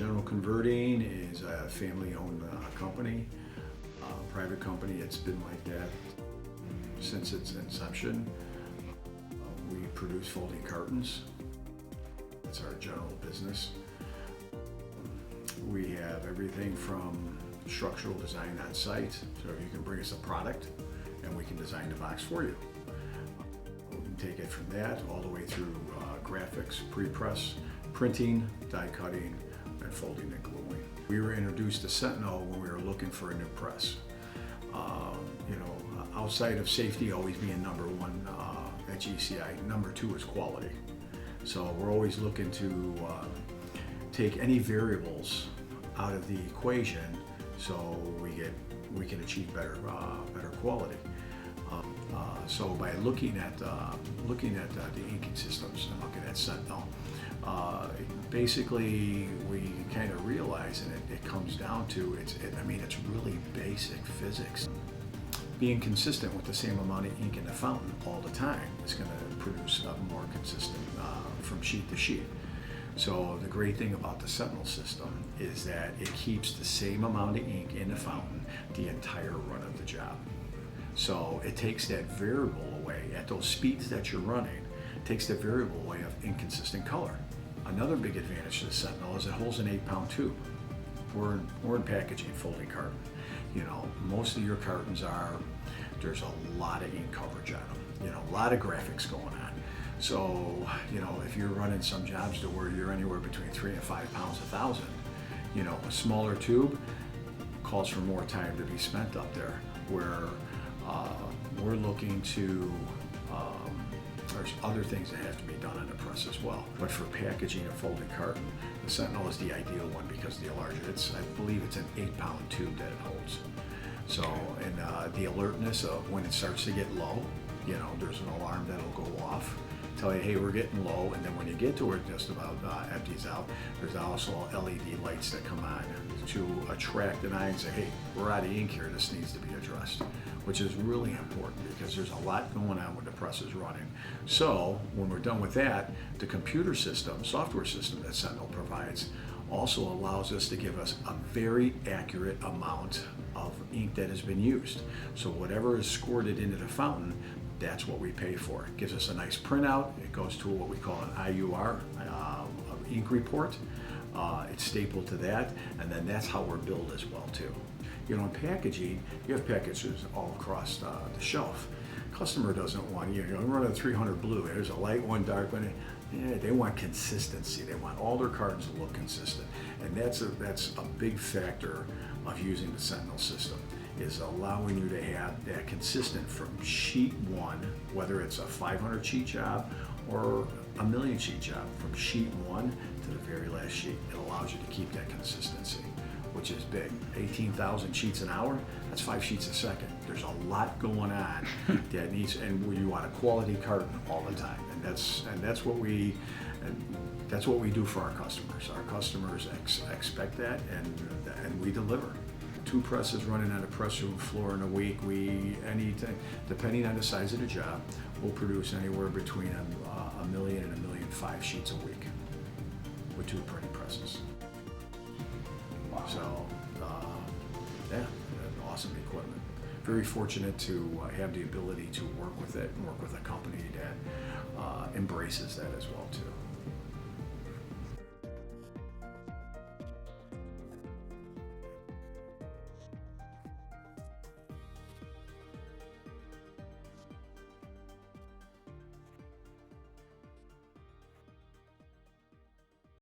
General Converting is a family-owned company, private company. It's been like that since its inception. We produce folding cartons. That's our general business. We have everything from structural design on site, so you can bring us a product and we can design the box for you. We can take it from that all the way through graphics, pre-press, printing, die cutting, and folding and gluing. We were introduced to Sentinel when we were looking for a new press. Outside of safety always being number one at GCI, number two is quality. So we're always looking to take any variables out of the equation so we can achieve better quality. So by looking at the inking systems and looking at Sentinel, basically we kind of realize, and it comes down to it's really basic physics. Being consistent with the same amount of ink in the fountain all the time is going to produce a more consistent from sheet to sheet. So the great thing about the Sentinel system is that it keeps the same amount of ink in the fountain the entire run of the job. So it takes that variable away at those speeds that you're running, takes the variable away of inconsistent color. Another big advantage to the Sentinel is it holds an 8-pound tube. We're in packaging, folding carton. Most of your cartons there's a lot of ink coverage on them, a lot of graphics going on. So, if you're running some jobs to where you're anywhere between 3 and 5 pounds a thousand, a smaller tube calls for more time to be spent up there, where we're looking to, there's other things that have to be done on the press as well. But for packaging a folding carton, the Sentinel is the ideal one because the larger, I believe it's an 8-pound tube that it holds. So, and the alertness of when it starts to get low, there's an alarm that'll go off, tell you, hey, we're getting low, and then when you get to where it just about empties out, there's also LED lights that come on to attract an eye and say, hey, we're out of ink here, this needs to be addressed, which is really important because there's a lot going on when the press is running. So when we're done with that, the computer system, software system that Sentinel provides also allows us to give us a very accurate amount of ink that has been used. So whatever is squirted into the fountain, that's what we pay for. It gives us a nice printout. It goes to what we call an IUR, ink report. It's stapled to that, and then that's how we're billed as well too. In packaging, you have packages all across the shelf. Customer doesn't want, run a 300 blue, there's a light one, dark one. Yeah, they want consistency. They want all their cartons to look consistent. And that's a big factor of using the Sentinel system, is allowing you to have that consistent from sheet one, whether it's a 500 sheet job or a 1,000,000 sheet job, from sheet one to the very last sheet. It allows you to keep that consistency, which is big. 18,000 sheets an hour, that's 5 sheets a second. There's a lot going on that needs, and you want a quality carton all the time. And that's what we do for our customers. Our customers expect that, and we deliver. 2 presses running on a press room floor in a week. Anything, depending on the size of the job, we'll produce anywhere between a million and 1,000,005 sheets a week with 2 printing presses. Wow. So, awesome equipment. Very fortunate to have the ability to work with it and work with a company that embraces that as well too.